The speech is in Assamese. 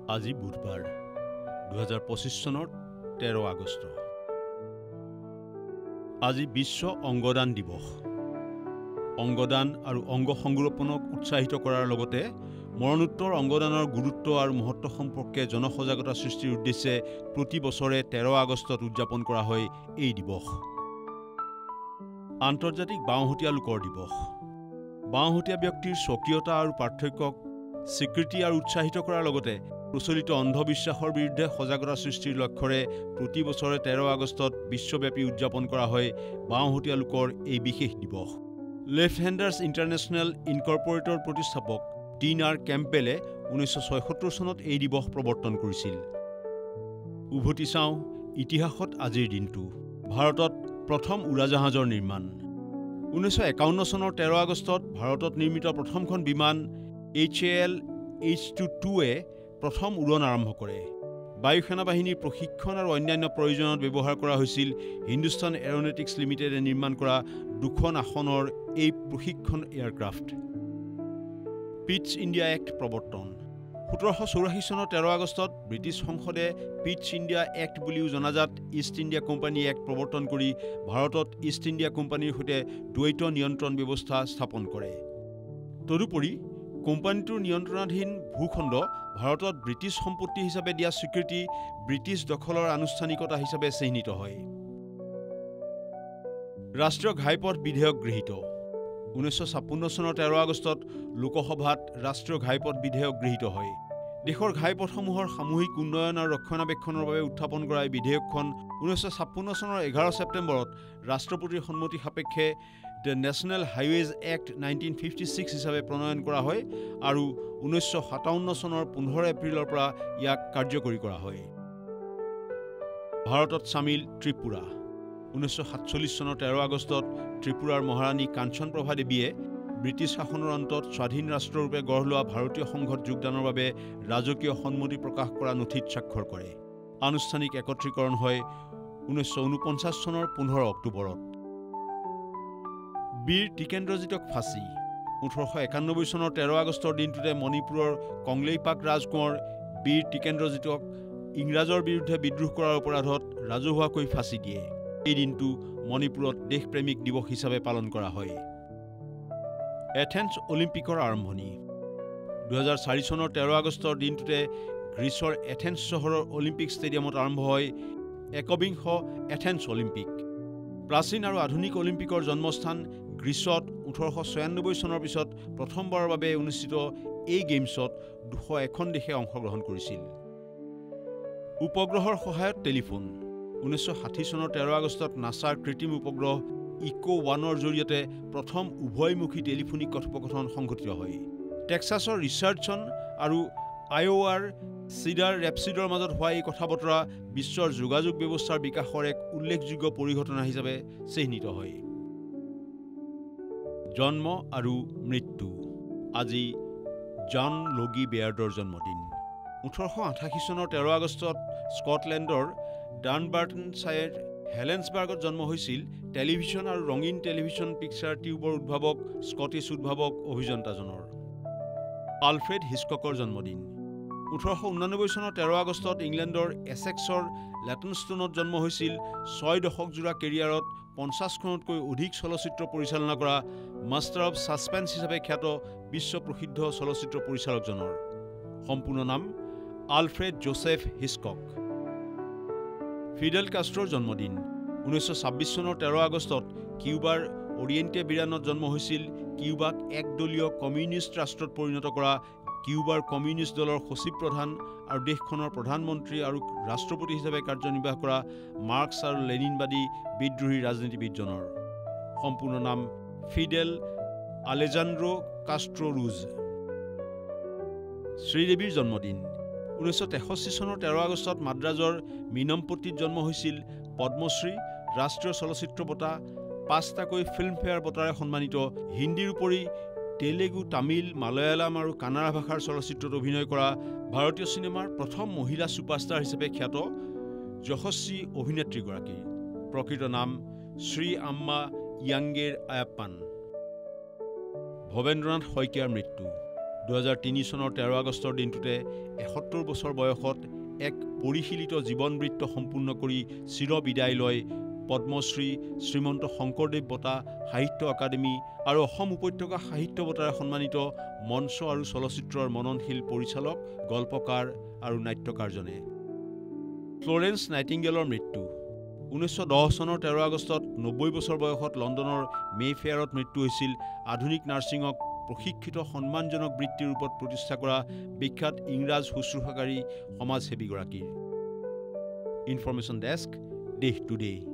আজি বুধবাৰ 2025 চনৰ 13 আগষ্ট। আজি বিশ্ব অংগদান দিৱস। অংগদান আৰু অংগ সংৰোপণক উৎসাহিত কৰাৰ লগতে মৰণোত্তৰ অংগদানৰ গুৰুত্ব আৰু মহত্ব সম্পৰ্কে জনসজাগতা সৃষ্টিৰ উদ্দেশ্যে প্ৰতি বছৰে 13 আগষ্টত উদযাপন কৰা হয় এই দিৱস। আন্তৰ্জাতিক বাওঁহতীয়া লোকৰ দিৱস। বাওঁহতীয়া ব্যক্তিৰ স্বকীয়তা আৰু পাৰ্থক্যক স্বীকৃতি আৰু উৎসাহিত কৰাৰ লগতে প্ৰচলিত অন্ধবিশ্বাসৰ বিৰুদ্ধে সজাগতা সৃষ্টিৰ লক্ষ্যৰে প্ৰতি বছৰে 13 আগষ্টত বিশ্বব্যাপী উদযাপন কৰা হয় বাওঁহতীয়া লোকৰ এই বিশেষ দিৱস। লেফ্ট হেণ্ডাৰ্ছ ইণ্টাৰনেশ্যনেল ইনকৰ্পৰেটৰ প্ৰতিষ্ঠাপক ডিন আৰ কেম্পবেলে 1976 চনত এই দিৱস প্ৰৱৰ্তন কৰিছিল। উভতি চাওঁ ইতিহাসত আজিৰ দিনটো। ভাৰতত প্ৰথম উৰাজাহাজৰ নিৰ্মাণ। 1951 চনৰ 13 আগষ্টত ভাৰতত নিৰ্মিত প্ৰথমখন বিমান HAL H-22-এ প্ৰথম উৰণ আৰম্ভ কৰে। বায়ু সেনা বাহিনীৰ প্ৰশিক্ষণ আৰু অন্যান্য প্ৰয়োজনত ব্যৱহাৰ কৰা হৈছিল হিন্দুস্তান এৰোনটিক্স লিমিটেডে নিৰ্মাণ কৰা 2খন আসনৰ এই প্ৰশিক্ষণ এয়াৰক্ৰাফ্ট। পিটছ ইণ্ডিয়া এক্ট প্ৰৱৰ্তন। 1784 চনৰ 13 আগষ্টত ব্ৰিটিছ সংসদে পিটছ ইণ্ডিয়া এক্ট বুলিও জনাজাত ইষ্ট ইণ্ডিয়া কোম্পানী এক্ট প্ৰৱৰ্তন কৰি ভাৰতত ইষ্ট ইণ্ডিয়া কোম্পানীৰ সৈতে দ্বৈত নিয়ন্ত্ৰণ ব্যৱস্থা স্থাপন কৰে। তদুপৰি কোম্পানীটোৰ নিয়ন্ত্ৰণাধীন ভূখণ্ড ভাৰতত ব্ৰিটিছ সম্পত্তি হিচাপে দিয়া স্বীকৃতি ব্ৰিটিছ দখলৰ আনুষ্ঠানিকতা হিচাপে চিহ্নিত হয়। ৰাষ্ট্ৰীয় ঘাইপথ বিধেয়ক গৃহীত। 1956 চনৰ 13 আগষ্টত লোকসভাত ৰাষ্ট্ৰীয় ঘাইপথ বিধেয়ক গৃহীত হয়। দেশৰ ঘাইপথসমূহৰ সামূহিক উন্নয়ন আৰু ৰক্ষণাবেক্ষণৰ বাবে উত্থাপন কৰা এই বিধেয়কখন 1956 চনৰ 11 ছেপ্টেম্বৰত ৰাষ্ট্ৰপতিৰ সন্মতি সাপেক্ষে দ্য নেশ্যনেল হাইৱেজ এক্ট 1956 হিচাপে প্ৰণয়ন কৰা হয় আৰু 1957 চনৰ 15 এপ্ৰিলৰ পৰা ইয়াক কাৰ্যকৰী কৰা হয়। ভাৰতত চামিল ত্ৰিপুৰা। 1947 চনৰ 13 আগষ্টত ত্ৰিপুৰাৰ মহাৰাণী কাঞ্চনপ্ৰভা দেৱীয়ে ব্ৰিটিছ শাসনৰ অন্তত স্বাধীন ৰাষ্ট্ৰৰূপে গঢ় লোৱা ভাৰতীয় সংঘত যোগদানৰ বাবে ৰাজকীয় সন্মতি প্ৰকাশ কৰা নথিত স্বাক্ষৰ কৰে। আনুষ্ঠানিক একত্ৰীকৰণ হয় 1949 চনৰ 15 অক্টোবৰত। বীৰ টিকেন্দ্ৰজিতক ফাঁচী। 1891 চনৰ 13 আগষ্টৰ দিনটোতে মণিপুৰৰ কংলেইপাক ৰাজকোঁৱৰ বীৰ টিকেন্দ্ৰজিতক ইংৰাজৰ বিৰুদ্ধে বিদ্ৰোহ কৰাৰ অপৰাধত ৰাজহুৱাকৈ ফাঁচী দিয়ে। এই দিনটো মণিপুৰত দেশপ্ৰেমিক দিৱস হিচাপে পালন কৰা হয়। এথেন্স অলিম্পিকৰ আৰম্ভণি। 2004 চনৰ 13 আগষ্টৰ দিনটোতে গ্ৰীচৰ এথেন্স চহৰৰ অলিম্পিক ষ্টেডিয়ামত আৰম্ভ হয় একবিংশ এথেন্স অলিম্পিক। প্ৰাচীন আৰু আধুনিক অলিম্পিকৰ জন্মস্থান গ্ৰীচত 1896 চনৰ পিছত প্ৰথমবাৰৰ বাবে অনুষ্ঠিত এই গেমছত 201খন দেশে অংশগ্ৰহণ কৰিছিল। উপগ্ৰহৰ সহায়ত টেলিফোন। 1960 চনৰ 13 আগষ্টত নাছাৰ কৃত্ৰিম উপগ্ৰহ ইকো-1ৰ জৰিয়তে প্ৰথম উভয়মুখী টেলিফোনিক কথোপকথন সংঘটিত হয়। টেক্সাছৰ ৰিচাৰ্ডছন আৰু আইঅ'ৱাৰ চিডাৰ ৰেপচিডৰ মাজত হোৱা এই কথা বতৰা বিশ্বৰ যোগাযোগ ব্যৱস্থাৰ বিকাশৰ এক উল্লেখযোগ্য পৰিঘটনা হিচাপে চিহ্নিত হয়। জন্ম আৰু মৃত্যু। আজি জন লগি বেয়াৰ্ডৰ জন্মদিন। 1888 চনৰ 13 আগষ্টত স্কটলেণ্ডৰ ডানবাৰ্টনশ্বায়াৰ হেলেন্সবাৰ্গত জন্ম হৈছিল টেলিভিছন আৰু ৰঙীন টেলিভিছন পিকচাৰ টিউবৰ উদ্ভাৱক স্কটিছ উদ্ভাৱক অভিযন্তাজনৰ। আলফ্ৰেড হিচককৰ জন্মদিন। 1889 চনৰ 13 আগষ্টত ইংলেণ্ডৰ এছেক্সৰ লেটনষ্টনত জন্ম হৈছিল 6 দশকজোৰা কেৰিয়াৰত 50খনতকৈ অধিক চলচ্চিত্ৰ পৰিচালনা কৰা মাষ্টাৰ অৱ ছাছপেন্স হিচাপে খ্যাত বিশ্ব প্ৰসিদ্ধ চলচ্চিত্ৰ পৰিচালকজনৰ সম্পূৰ্ণ নাম আলফ্ৰেড জোচেফ হিচকক। ফিডেল কাষ্ট্ৰৰ জন্মদিন। 1926 চনৰ 13 আগষ্টত কিউবাৰ অৰিয়েণ্টে বিৰানত জন্ম হৈছিল কিউবাক একদলীয় কমিউনিষ্ট ৰাষ্ট্ৰত পৰিণত কৰা কিউবাৰ কমিউনিষ্ট দলৰ সচিব প্ৰধান আৰু দেশখনৰ প্ৰধানমন্ত্ৰী আৰু ৰাষ্ট্ৰপতি হিচাপে কাৰ্যনিৰ্বাহ কৰা মাৰ্কছ আৰু লেনিনবাদী বিদ্ৰোহী ৰাজনীতিবিদজনৰ সম্পূৰ্ণ নাম ফিডেল আলেজান্দ্ৰো কাষ্ট্ৰো ৰুজ। শ্ৰীদেৱীৰ জন্মদিন। 1963 চনৰ 13 আগষ্টত মাদ্ৰাজৰ মিনমপট্টিত জন্ম হৈছিল পদ্মশ্ৰী, ৰাষ্ট্ৰীয় চলচ্চিত্ৰ বঁটা, 5টাকৈ ফিল্মফেয়াৰ বঁটাৰে সন্মানিত হিন্দীৰ উপৰি তেলেগু, তামিল, মালয়ালম আৰু কানাড়া ভাষাৰ চলচ্চিত্ৰত অভিনয় কৰা ভাৰতীয় চিনেমাৰ প্ৰথম মহিলা ছুপাৰষ্টাৰ হিচাপে খ্যাত যশস্বী অভিনেত্ৰীগৰাকী। প্ৰকৃত নাম শ্ৰী আম্মা য়াংগেৰ আয়াপ্পান। ভৱেন্দ্ৰনাথ শইকীয়াৰ মৃত্যু। 2003 চনৰ 13 আগষ্টৰ দিনটোতে 71 বছৰ বয়সত এক পৰিশীলিত জীৱনবৃত্ত সম্পূৰ্ণ কৰি চিৰ বিদায় লয় পদ্মশ্ৰী শ্ৰীমন্ত শংকৰদেৱ বঁটা সাহিত্য একাডেমী আৰু অসম উপত্যকা সাহিত্য বঁটাৰে সন্মানিত মঞ্চ আৰু চলচ্চিত্ৰৰ মননশীল পৰিচালক, গল্পকাৰ আৰু নাট্যকাৰজনে। ফ্লৰেন্স নাইটিংগেলৰ মৃত্যু। 1910 চনৰ 13 আগষ্টত 90 বছৰ বয়সত লণ্ডনৰ মেফেয়াৰত মৃত্যু হৈছিল আধুনিক নাৰ্ছিঙক প্ৰশিক্ষিত সন্মানজনক বৃত্তিৰ ৰূপত প্ৰতিষ্ঠা কৰা বিখ্যাত ইংৰাজ শুশ্ৰূষাকাৰী সমাজসেৱীগৰাকীৰ। ইনফৰমেশ্যন ডেস্ক, দেশ টুডে।